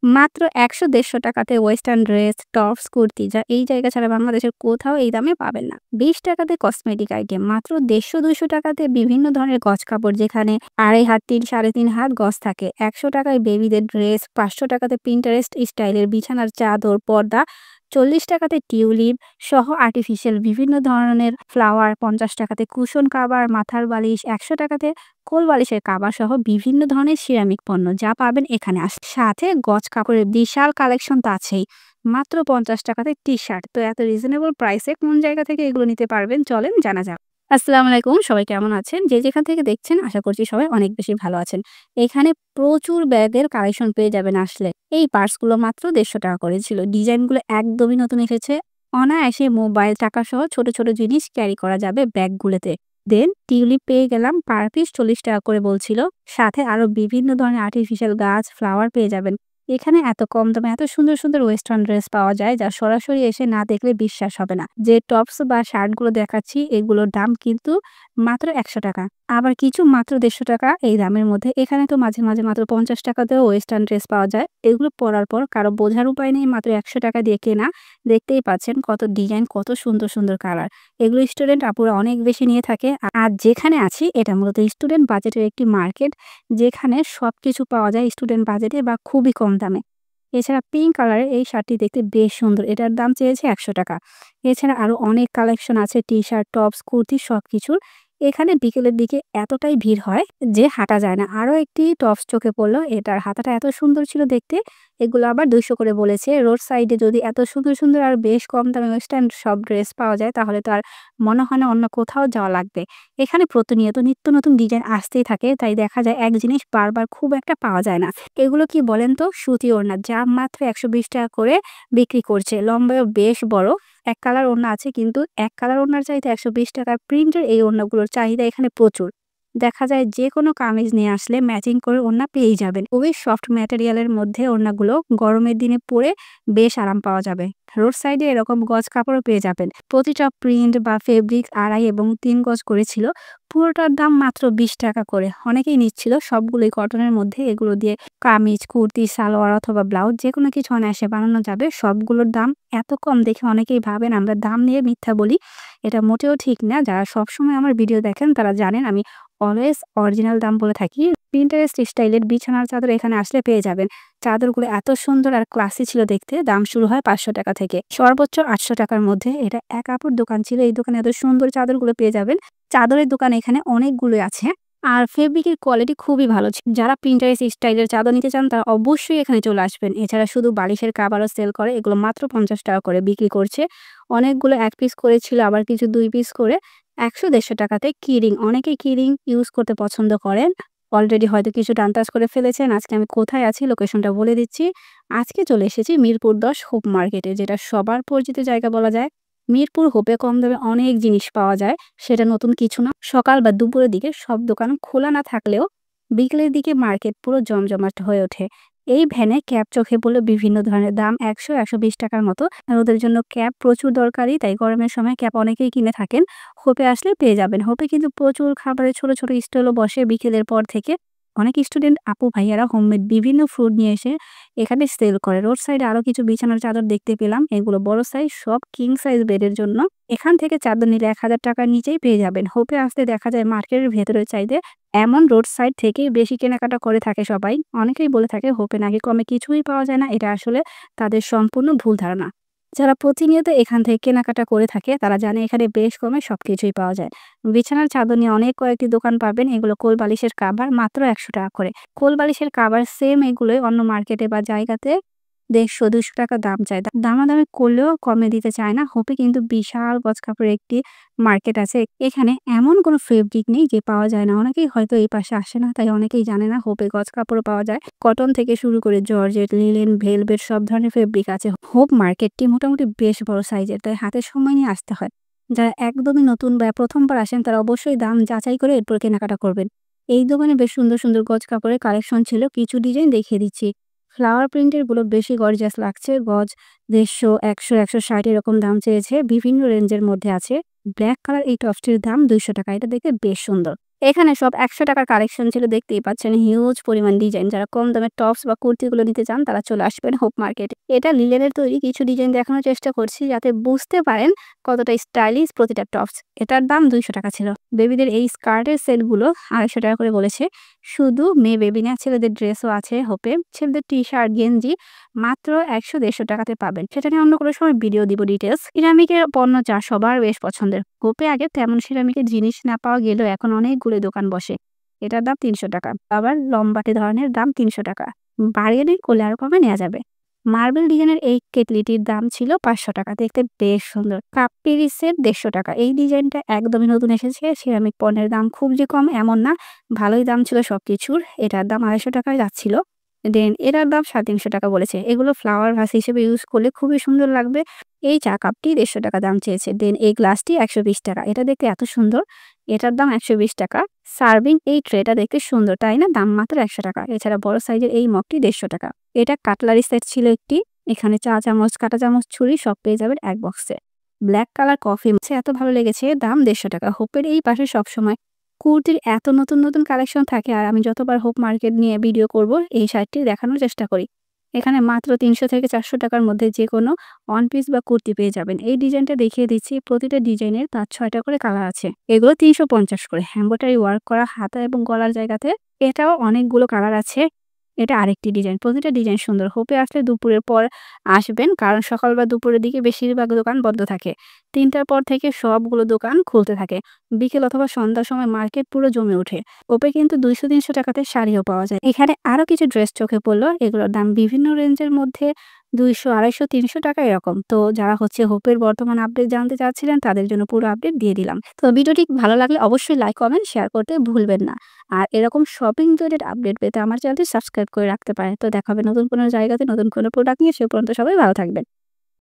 মাত্র ১০০-১৫০ টাকাতে western dress, tops, kurti যা এই জায়গা ছাড়া বাংলাদেশের কোথাও এই দামে পাবেন না। ২০ টাকাতে কসমেটিক আইটেম, মাত্র ১৫০-২০০ টাকাতে বিভিন্ন ধরনের গজ কাপড় যেখানে ২.৫ হাত ৩.৫ হাত গজ থাকে। ১০০ টাকায় বেবিদের ড্রেস, ৫০০ টাকাতে পিন্টারেস্ট স্টাইলের বিছানার চাদর, পর্দা, ৪০ টাকাতে টিউলিপ সহ আর্টিফিশিয়াল বিভিন্ন ধরনের ফ্লাওয়ার, ৫০ টাকাতে কুশন কাভার, মাথার বালিশ, ১০০ টাকাতে কোল বালিশের কাভার সহ বিভিন্ন ধরনের সিরামিক পণ্য যা পাবেন এখানে সাথে গজ কাপড়ের বিশাল কালেকশন তো আছেই। মাত্র ৫০ টাকাতে টি-শার্ট। তো এত রিজনেবল প্রাইসে কোন জায়গা থেকে এগুলো নিতে পারবেন চলেন জানা যাক। আসসালামু আলাইকুম, সবাই কেমন আছেন? যে যেখান থেকে দেখছেন আশা করছি সবাই অনেক বেশি ভালো আছেন। এখানে প্রচুর ব্যাগের কালেকশন পেয়ে যাবেন আসলে। এই পার্সগুলো মাত্র ১৫০ টাকা করে ছিল। ডিজাইনগুলো একদমই নতুন এসেছে। অনায়াসে মোবাইল, টাকা সহ ছোট, ছোট জিনিস ক্যারি করা যাবে ব্যাগগুলোতে। দেন টিউলিপ পেয়ে গেলাম, পার পিস ৪০ টাকা করে বলছিল। সাথে আরো বিভিন্ন ধরনের আর্টিফিশিয়াল গাছ, ফ্লাওয়ার পেয়ে যাবেন। এখানে এত কম দামে এত সুন্দর, সুন্দর ওয়েস্টার্ন ড্রেস পাওয়া যায় যা সরাসরি এসে না দেখলে বিশ্বাস হবে না। যে টপস বা শার্টগুলো দেখাচ্ছি এগুলোর দাম কিন্তু মাত্র ১০০ টাকা। আবার কিছু মাত্র ১৫০ টাকা এই দামের মধ্যে। এখানে তো মাঝে, মাঝে মাত্র ৫০ টাকাতেও ওয়েস্টার্ন ড্রেস পাওয়া যায়। এগুলো পরার পর কারো বোঝার উপায় নেই মাত্র ১০০ টাকা দিয়ে কেনা। দেখতেই পাচ্ছেন কত ডিজাইন, কত সুন্দর, সুন্দর কালার। এগুলো স্টুডেন্ট আপুরা অনেক বেশি নিয়ে থাকে। আর যেখানে আছি এটা মূলত স্টুডেন্ট বাজেটের একটি মার্কেট যেখানে সবকিছু পাওয়া যায় স্টুডেন্ট বাজেটে বা খুবই কম দামে। এছাড়া পিঙ্ক কালারের এই শার্টটি দেখতে বেশ সুন্দর। এটার দাম চেয়েছে ১০০ টাকা। এছাড়া আরো অনেক কালেকশন আছে টি-শার্ট, টপস, কুর্তি সবকিছুর। এখানে বিকেলের দিকে এতটাই ভিড় হয় যে হাঁটা যায় না। আরো একটি টপস চোখে পড়ল। এটার হাতাটা এত সুন্দর ছিল দেখতে। এগুলো আবার ২০০ করে বলেছে। রোড সাইডে যদি এত সুন্দর, সুন্দর আর বেশ কম দামে ওয়েস্টার্ন সব ড্রেস পাওয়া যায় তাহলে তো আর মনে হয় না অন্য কোথাও যাওয়া লাগবে। এখানে প্রতিনিয়ত নিত্য নতুন ডিজাইন আসতেই থাকে। তাই দেখা যায় এক জিনিস বারবার খুব একটা পাওয়া যায় না। এগুলো কি বলেন তো? সুতি ওড়না যা মাত্র ১২০ টাকা করে বিক্রি করছে। লম্বায়ও বেশ বড়। এক কালার ওড়না আছে কিন্তু এক কালার ওড়নার চাইতে ১২০ টাকার প্রিন্টের এই ওড়নাগুলোর চাহিদা এখানে প্রচুর। দেখা যায় যেকোনো কামিজ নিয়ে আসলে ম্যাচিং করে ওড়না পেয়েই যাবেন। খুবই সফট ম্যাটেরিয়ালের মধ্যে ওড়নাগুলো গরমের দিনে পরে বেশ আরাম পাওয়া যাবে। রোড সাইডে এরকম গজ কাপড়ও পেয়ে যাবেন। প্রতিটা প্রিন্ট বা ফেব্রিক ২.৫ এবং ৩ গজ করে ছিল। পুরোটার দাম মাত্র ২০ টাকা করে। অনেকেই নিচ্ছিল, সবগুলোই কটনের মধ্যে। এগুলো দিয়ে কামিজ, কুর্তি, সালোয়ার অথবা ব্লাউজ যেকোনো কিছু অনায়াসে বানানো যাবে। সবগুলোর দাম এত কম দেখে অনেকেই ভাবেন আমরা দাম নিয়ে মিথ্যা বলি। এটা মোটেও ঠিক না। যারা সবসময় আমার ভিডিও দেখেন তারা জানেন আমি অলওয়েজ অরিজিনাল দাম বলে থাকি। পিন্টারেস্ট স্টাইলের বিছানার চাদর এখানে আসলে পেয়ে যাবেন। চাদরগুলো এত সুন্দর আর ক্লাসি ছিল দেখতে। দাম শুরু হয় ৫০০ টাকা থেকে। সর্বোচ্চ ৮০০ টাকার মধ্যে। এটা এক আপুর দোকান ছিল। এই দোকানে এত সুন্দর চাদরগুলো পেয়ে যাবেন। চাদরের দোকান এখানে অনেকগুলোই আছে। আর ফেব্রিকের কোয়ালিটি খুবই ভালো ছিল। যারা প্রিন্টারেস্ট স্টাইলের চাদর নিতে চান তারা অবশ্যই এখানে চলে আসবেন। এছাড়া শুধু বালিশের কাভারও সেল করে। এগুলো মাত্র ৫০ টাকা করে বিক্রি করছে। অনেকগুলো ১ পিস করে ছিল, আবার কিছু ২ পিস করে। ১০০-১৫০ টাকাতে কিরিং। অনেকেই কিরিং ইউজ করতে পছন্দ করেন। অলরেডি হয়তো কিছুটা আন্দাজ করে ফেলেছেন। আজকে আমি কোথায় আছি লোকেশনটা বলে দিচ্ছি। আজকে চলে এসেছি মিরপুর ১০ হোপ মার্কেটে, যেটা সবার পরিচিত জায়গা বলা যায়। মিরপুর হোপে কম দামে অনেক জিনিস পাওয়া যায়। সেটা নতুন কিছু না। সকাল বা দুপুরের দিকে সব দোকান খোলা না থাকলেও বিকেলের দিকে মার্কেট পুরো জমজমাট হয়ে ওঠে। এই ভ্যানে ক্যাব চোখে পড়লে বিভিন্ন ধরনের দাম ১০০-১২০ টাকার মতো। আর ওদের জন্য ক্যাব প্রচুর দরকারি, তাই গরমের সময় ক্যাব অনেকেই কিনে থাকেন। হোপে আসলে পেয়ে যাবেন। হোপে কিন্তু প্রচুর খাবারের ছোট, ছোট স্টলও বসে বিকেলের পর থেকে। অনেক স্টুডেন্ট আপু ভাইয়ারা হোমমেড বিভিন্ন ফুড নিয়ে এসে এখানে সেল করে। রোড সাইডে আরো কিছু বিছানার চাদর দেখতে পেলাম। এগুলো বড় সাইজ, সব কিং সাইজ বেডের জন্য। এখান থেকে চাদর নিলে ১,০০০ টাকার নিচেই পেয়ে যাবেন। হোপে আসতে দেখা যায় মার্কেটের ভেতরের চাইতে এমন রোড সাইড থেকেই বেশি কেনাকাটা করে থাকে সবাই। অনেকেই বলে থাকে হোপে নাকি কমে কিছুই পাওয়া যায় না। এটা আসলে তাদের সম্পূর্ণ ভুল ধারণা। যারা প্রতিনিয়ত এখান থেকে কেনাকাটা করে থাকে তারা জানে এখানে বেশ কমে সবকিছুই পাওয়া যায়। বিছানার চাদর নিয়ে অনেক কয়েকটি দোকান পাবেন। এগুলো কোল বালিশের কাভার মাত্র ১০০ টাকা করে। কোল বালিশের কাভার সেম এগুলোই অন্য মার্কেটে বা জায়গাতে ১৫০-২০০ টাকা দাম চায়। দামাদামি করলেও কমে দিতে চায় না। হোপে কিন্তু বিশাল গজ কাপড়ের একটি মার্কেট আছে। এখানে এমন কোনো ফেব্রিক নেই যে পাওয়া যায় না। অনেকেই হয়তো এই পাশে আসে না, তাই অনেকেই জানে না হোপে গজ কাপড়ও পাওয়া যায়। কটন থেকে শুরু করে জর্জেট, লিনেন, ভেলভেট সব ধরনের ফেব্রিক আছে। হোপ মার্কেটটি মোটামুটি বেশ বড় সাইজের, তাই হাতে সময় নিয়ে আসতে হয়। যারা একদমই নতুন বা প্রথমবার আসেন তারা অবশ্যই দাম যাচাই করে এরপর কেনাকাটা করবেন। এই দোকানে বেশ সুন্দর, সুন্দর গজ কাপড়ের কালেকশন ছিল। কিছু ডিজাইন দেখিয়ে দিচ্ছি। ফ্লাওয়ার প্রিন্টের গুলো বেশি গর্জিয়াস লাগছে। গজ ১৫০, ১০০, ১৬০ এরকম দাম চেয়েছে। বিভিন্ন রেঞ্জের মধ্যে আছে। ব্ল্যাক কালার এই টপসটির দাম ২০০ টাকা। এটা দেখতে বেশ সুন্দর। এখানে সব ৳১০০ কালেকশন ছিল, দেখতেই পাচ্ছেন হিউজ পরিমাণ ডিজাইন। যারা কম দামে টপস বা কুর্তিগুলো নিতে চান তারা চলে আসবেন হোপ মার্কেটে। এটা লিনেনের তৈরি কিছু ডিজাইন দেখানোর চেষ্টা করছি যাতে বুঝতে পারেন কতটা স্টাইলিশ প্রতিটা টপস। এটার দাম ৳২০০ ছিল। বেবিদের এই স্কার্টের সেটগুলো ৳২৫০ করে বলেছে। শুধু মেয়ে বেবি না, ছেলেদের ড্রেসও আছে হোপে। ছেলেদের টি-শার্ট, গেঞ্জি মাত্র ৳১০০-১৫০ পাবেন। সেটা নিয়ে অন্য কোনো সময় ভিডিও দিব ডিটেইলস। সিরামিকের পণ্য যা সবার বেশ পছন্দের। হোপে আগে তেমন সিরামিকের জিনিস না পাওয়া গেলেও এখন অনেকগুলো দোকান বসে। এটার দাম ৳৩০০। আবার লম্বাটে ধরনের দাম ৳৩০০। বাড়িয়ে করলে আরো কমে নেওয়া যাবে। মার্বেল ডিজাইনের এই কেটলিটির দাম ছিল ৳৫০০। দেখতে বেশ সুন্দর। কাপ পিরিসের ৳১৫০। এই ডিজাইনটা একদমই নতুন এসেছে। সিরামিক পণ্যের দাম খুব যে কম এমন না, ভালোই দাম ছিল সবকিছুর। এটার দাম ৳২৫০ যাচ্ছিল। দেন এটার দাম ৳৩৫০ বলেছে। এগুলো ফ্লাওয়ার ভাস হিসেবে ইউজ করলে খুবই সুন্দর লাগবে। এই চা কাপটি ৳১৫০ দাম চেয়েছে। দেন এই গ্লাসটি ৳১২০। এটা দেখতে এত সুন্দর। এটার দাম ৳১২০। সার্ভিং এই ট্রেটা দেখতে সুন্দর, তাই না? দাম মাত্র ৳১০০। এছাড়া বড় সাইজের এই মগটি ৳১৫০। এটা কাটলারি সেট ছিল একটি। এখানে চা চামচ, কাঁটা চামচ, ছুরি সব পেয়ে যাবেন এক বক্সে। ব্লাক কালার কফি এত ভালো লেগেছে, দাম ৳১৫০। হোপের এই পাশে সবসময় কুর্তির এত নতুন কালেকশন থাকে আর আমি যতবার হোপ মার্কেট নিয়ে ভিডিও করব এই শার্টটি দেখানোর চেষ্টা করি। এখানে মাত্র ৳৩০০-৳৪০০ মধ্যে যেকোনো ওয়ান পিস বা কুর্তি পেয়ে যাবেন। এই ডিজাইনটা দেখিয়ে দিচ্ছি। প্রতিটা ডিজাইনের ৫-৬টা করে কালার আছে। এগুলো ৳৩৫০ করে। এমব্রয়ডারি ওয়ার্ক করা হাতা এবং গলার জায়গাতে এটাও অনেকগুলো কালার আছে। এটা আরেকটি ডিজাইন। প্রতিটা ডিজাইন সুন্দর। হোপে আসলে দুপুরের পর আসবেন, কারণ সকাল বা দুপুরের দিকে বেশিরভাগ দোকান বন্ধ থাকে। ৩টার পর থেকে সবগুলো দোকান খুলতে থাকে। বিকেল অথবা সন্ধ্যার সময় মার্কেট পুরো জমে ওঠে। ওপে কিন্তু ৳২০০-৩০০ শাড়িও পাওয়া যায়। এখানে আরো কিছু ড্রেস চোখে পড়লো। এগুলোর দাম বিভিন্ন রেঞ্জের মধ্যে ৳২০০, ৳২৫০, ৳৩০০ এরকম। তো যারা হোপের বর্তমান আপডেট জানতে চাচ্ছিলেন তাদের জন্য পুরো আপডেট দিয়ে দিলাম। তো ভিডিওটি ভালো লাগলে অবশ্যই লাইক, কমেন্ট, শেয়ার করতে ভুলবেন না। আর এরকম শপিং রিলেটেড আপডেট পেতে আমার চ্যানেলটি সাবস্ক্রাইব করে রাখতে পারেন। তো দেখা হবে নতুন কোনো জায়গাতে নতুন কোনো প্রোডাক্ট নিয়ে। সে পর্যন্ত সবাই ভালো থাকবেন।